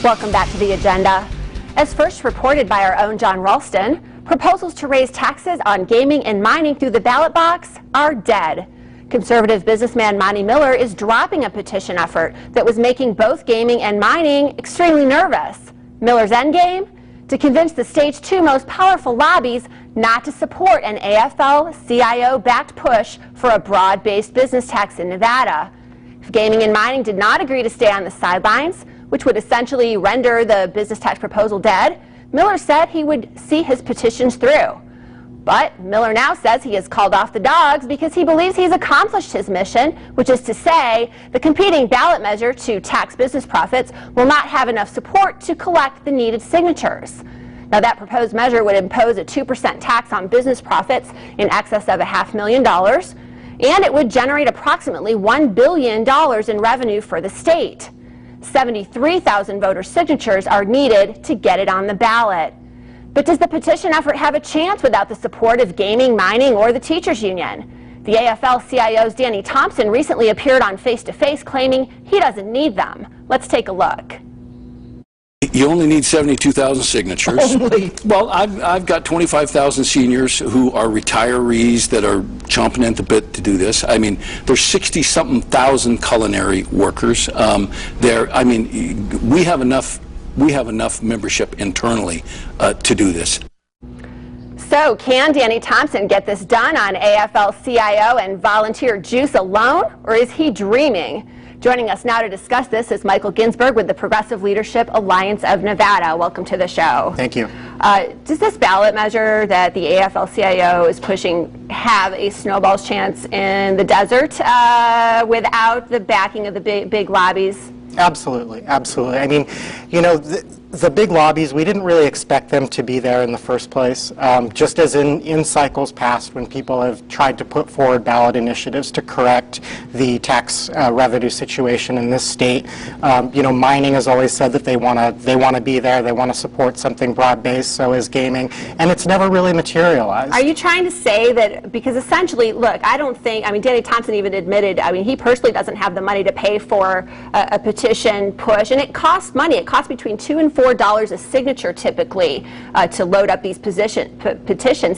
Welcome back to the agenda. As first reported by our own John Ralston, proposals to raise taxes on gaming and mining through the ballot box are dead. Conservative businessman Monty Miller is dropping a petition effort that was making both gaming and mining extremely nervous. Miller's endgame? To convince the state's two most powerful lobbies not to support an AFL-CIO-backed push for a broad-based business tax in Nevada. If gaming and mining did not agree to stay on the sidelines, which would essentially render the business tax proposal dead, Miller said he would see his petitions through. But Miller now says he has called off the dogs because he believes he's accomplished his mission, which is to say the competing ballot measure to tax business profits will not have enough support to collect the needed signatures. Now, that proposed measure would impose a 2% tax on business profits in excess of $500,000, and it would generate approximately $1 billion in revenue for the state. 73,000 voter signatures are needed to get it on the ballot. But does the petition effort have a chance without the support of gaming, mining, or the teachers union? The AFL-CIO's Danny Thompson recently appeared on Face to Face claiming he doesn't need them. Let's take a look. You only need 72,000 signatures. Only? Well, I've got 25,000 seniors who are retirees that are chomping at the bit to do this. I mean, there's 60-something thousand culinary workers. I mean, we have enough membership internally to do this. So, can Danny Thompson get this done on AFL-CIO and volunteer juice alone, or is he dreaming? Joining us now to discuss this is Michael Ginsburg with the Progressive Leadership Alliance of Nevada. Welcome to the show. Thank you. Does this ballot measure that the AFL-CIO is pushing have a snowball's chance in the desert without the backing of the big lobbies? Absolutely, absolutely. I mean, you know, the big lobbies, we didn't really expect them to be there in the first place. Just as in cycles past when people have tried to put forward ballot initiatives to correct the tax revenue situation in this state, you know, mining has always said that they want to be there, they want to support something broad-based, so is gaming, and it's never really materialized. Are you trying to say that, because essentially, look, I don't think, I mean, Danny Thompson even admitted, I mean, he personally doesn't have the money to pay for a petition push, and it costs money. It costs between $2 and $4 a signature typically to load up these petitions.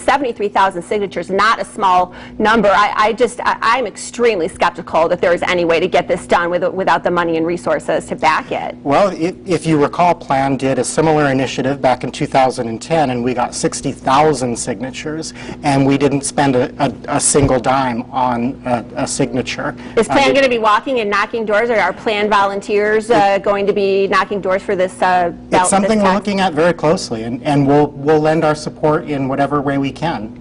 73,000 signatures, not a small number. I'm extremely skeptical that there is any way to get this done without the money and resources to back it. Well, if you recall, Plan did a similar initiative back in 2010, and we got 60,000 signatures, and we didn't spend a single dime on a signature. Is Plan going to be walking and knocking doors, or are Plan volunteers going to be knocking doors for this ballot? It's something we're looking at very closely, and we'll lend our support in whatever way we can.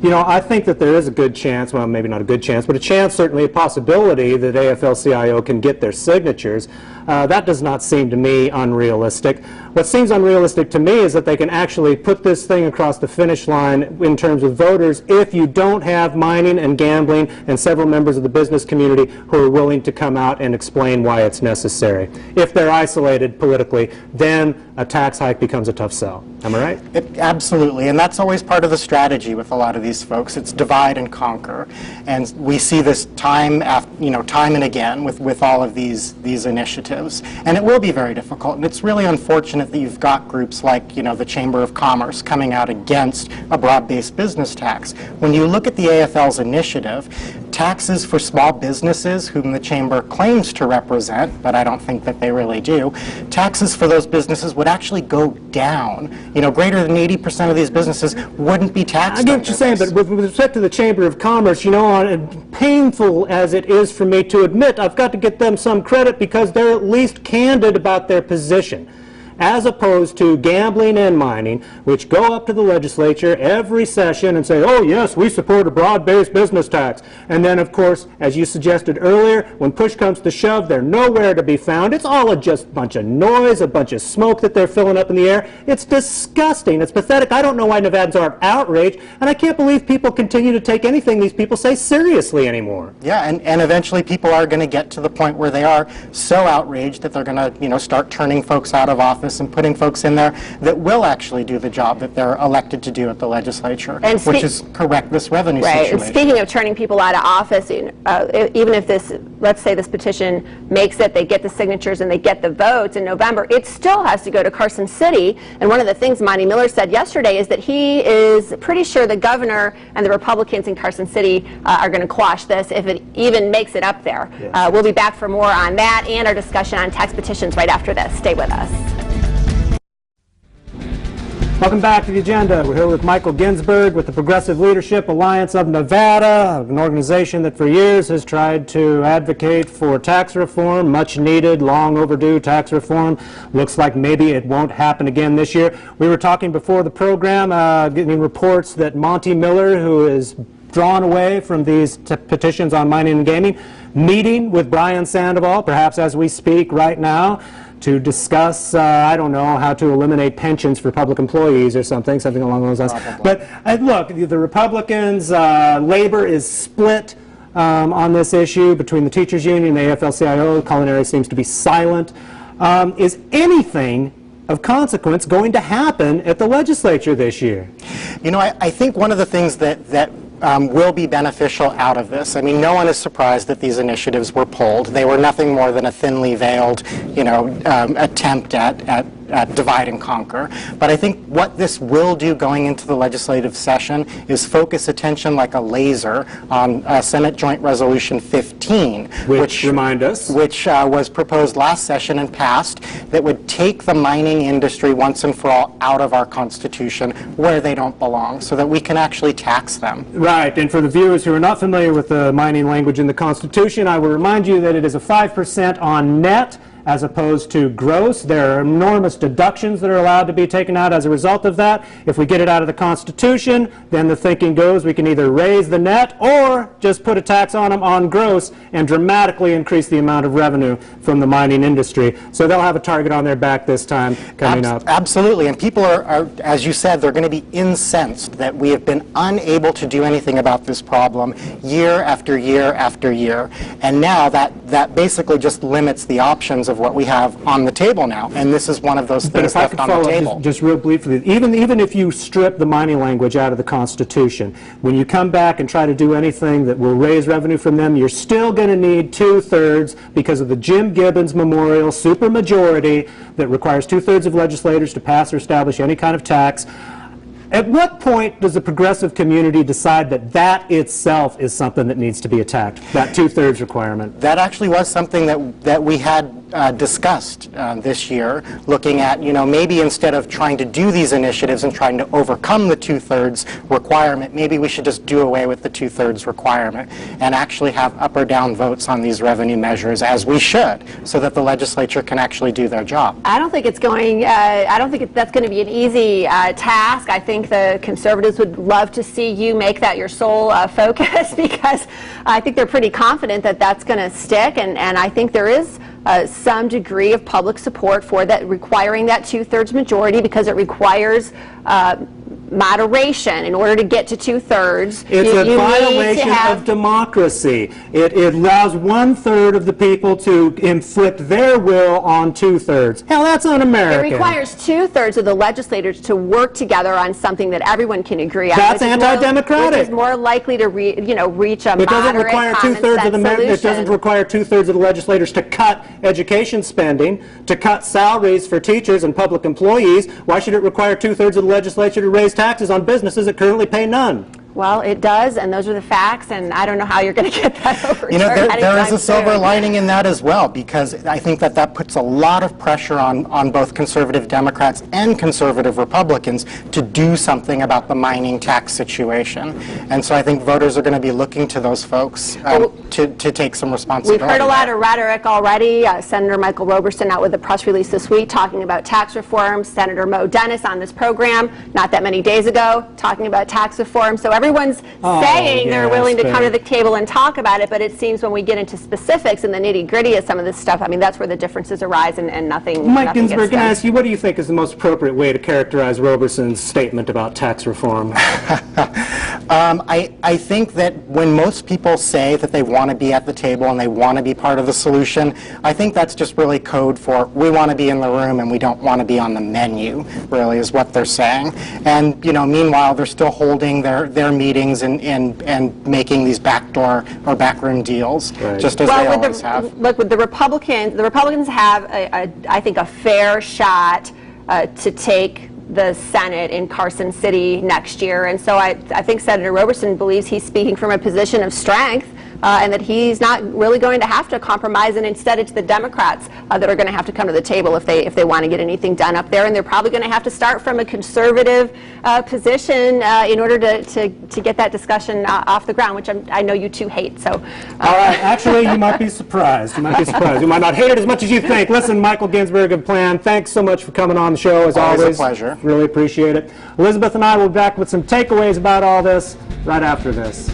You know, I think that there is a good chance, well, maybe not a good chance, but a chance, certainly a possibility that AFL-CIO can get their signatures. That does not seem to me unrealistic. What seems unrealistic to me is that they can actually put this thing across the finish line in terms of voters if you don't have mining and gambling and several members of the business community who are willing to come out and explain why it's necessary. If they're isolated politically, then a tax hike becomes a tough sell. Am I right? Absolutely, and that's always part of the strategy with a lot of these folks. It's divide and conquer, and we see this time and again with all of these initiatives, and it will be very difficult. And it's really unfortunate that you've got groups like, you know, the Chamber of Commerce coming out against a broad-based business tax. When you look at the AFL's initiative, taxes for small businesses, whom the Chamber claims to represent, but I don't think that they really do, taxes for those businesses would actually go down. You know, greater than 80% of these businesses wouldn't be taxed. I get what you're saying, but with respect to the Chamber of Commerce, you know, painful as it is for me to admit, I've got to get them some credit because they're at least candid about their position, as opposed to gambling and mining, which go up to the legislature every session and say, oh yes, we support a broad-based business tax. And then, of course, as you suggested earlier, when push comes to shove, they're nowhere to be found. It's all just a bunch of noise, a bunch of smoke that they're filling up in the air. It's disgusting. It's pathetic. I don't know why Nevadans aren't outraged, and I can't believe people continue to take anything these people say seriously anymore. Yeah, and eventually people are going to get to the point where they are so outraged that they're going to, you know, start turning folks out of office Congress and putting folks in there that will actually do the job that they're elected to do at the legislature, which is correct this revenue situation. And speaking of turning people out of office, even if this, let's say this petition makes it, they get the signatures and they get the votes in November, it still has to go to Carson City. And one of the things Monty Miller said yesterday is that he is pretty sure the governor and the Republicans in Carson City are going to quash this if it even makes it up there. Yes. We'll be back for more on that and our discussion on tax petitions right after this. Stay with us. Welcome back to the agenda. We're here with Michael Ginsburg with the Progressive Leadership Alliance of Nevada, an organization that for years has tried to advocate for tax reform, much needed, long overdue tax reform. Looks like maybe it won't happen again this year. We were talking before the program, getting reports that Monty Miller, who is drawn away from these petitions on mining and gaming, meeting with Brian Sandoval, perhaps as we speak right now, to discuss, I don't know, how to eliminate pensions for public employees or something along those lines. But look, the Republicans, labor is split on this issue between the teachers union and the AFL-CIO. Culinary seems to be silent. Is anything of consequence going to happen at the legislature this year? You know, I think one of the things that will be beneficial out of this. I mean, no one is surprised that these initiatives were pulled. They were nothing more than a thinly veiled, attempt at divide and conquer. But I think what this will do going into the legislative session is focus attention like a laser on Senate Joint Resolution 15, which remind us, which was proposed last session and passed, that would take the mining industry once and for all out of our Constitution where they don't belong, so that we can actually tax them. Right, and for the viewers who are not familiar with the mining language in the Constitution, I will remind you that it is a 5% on net as opposed to gross. There are enormous deductions that are allowed to be taken out as a result of that. If we get it out of the Constitution, then the thinking goes we can either raise the net or just put a tax on them on gross and dramatically increase the amount of revenue from the mining industry. So they'll have a target on their back this time coming up. Absolutely, and people are, as you said, they're going to be incensed that we have been unable to do anything about this problem year after year after year. And now that basically just limits the options of what we have on the table now, and this is one of those things left on the table. Just real briefly, even if you strip the mining language out of the Constitution, when you come back and try to do anything that will raise revenue from them, you're still going to need 2/3 because of the Jim Gibbons Memorial supermajority that requires 2/3 of legislators to pass or establish any kind of tax. At what point does the progressive community decide that that itself is something that needs to be attacked, that 2/3 requirement? That actually was something that we had discussed this year, looking at, maybe instead of trying to do these initiatives and trying to overcome the 2/3 requirement, maybe we should just do away with the 2/3 requirement and actually have up or down votes on these revenue measures, as we should, so that the legislature can actually do their job. I don't think it's going, I don't think that's going to be an easy task. I think the conservatives would love to see you make that your sole focus, because I think they're pretty confident that that's going to stick, and I think there is some degree of public support for that, requiring that 2/3 majority, because it requires moderation in order to get to 2/3. It's a violation of democracy. It allows 1/3 of the people to inflict their will on 2/3. Hell, that's un-American. It requires 2/3 of the legislators to work together on something that everyone can agree on. That's anti-democratic. Which is more likely to reach a moderate, common sense solution. It doesn't require 2/3 of the legislators to cut education spending, to cut salaries for teachers and public employees. Why should it require 2/3 of the legislature to raise taxes on businesses that currently pay none? Well, it does, and those are the facts, and I don't know how you're going to get that overturned. There is a silver lining in that as well, because I think that puts a lot of pressure on both conservative Democrats and conservative Republicans to do something about the mining tax situation. And so I think voters are going to be looking to those folks to take some responsibility. We've heard a lot of rhetoric already. Senator Michael Roberson out with a press release this week talking about tax reform. Senator Mo Dennis on this program not that many days ago talking about tax reform. So everyone's saying they're willing to come to the table and talk about it, but it seems when we get into specifics and the nitty-gritty of some of this stuff, I mean, that's where the differences arise, and nothing Mike Ginsburg, can I ask you, what do you think is the most appropriate way to characterize Roberson's statement about tax reform? I think that when most people say that they want to be at the table and they want to be part of the solution, I think that's just really code for we want to be in the room and we don't want to be on the menu, really, is what they're saying. And, you know, meanwhile, they're still holding their meetings and making these backdoor or backroom deals, just as they always have. Look, with the Republicans have, I think, a fair shot to take the Senate in Carson City next year. And so I think Senator Roberson believes he's speaking from a position of strength and that he's not really going to have to compromise, and instead it's the Democrats that are going to have to come to the table if they want to get anything done up there, and they're probably going to have to start from a conservative position in order to get that discussion off the ground, which I know you two hate. So, all right, actually, you might be surprised. You might be surprised. You might not hate it as much as you think. Listen, Michael Ginsburg of Plan, thanks so much for coming on the show, as always. Always a pleasure. Really appreciate it. Elizabeth and I will be back with some takeaways about all this right after this.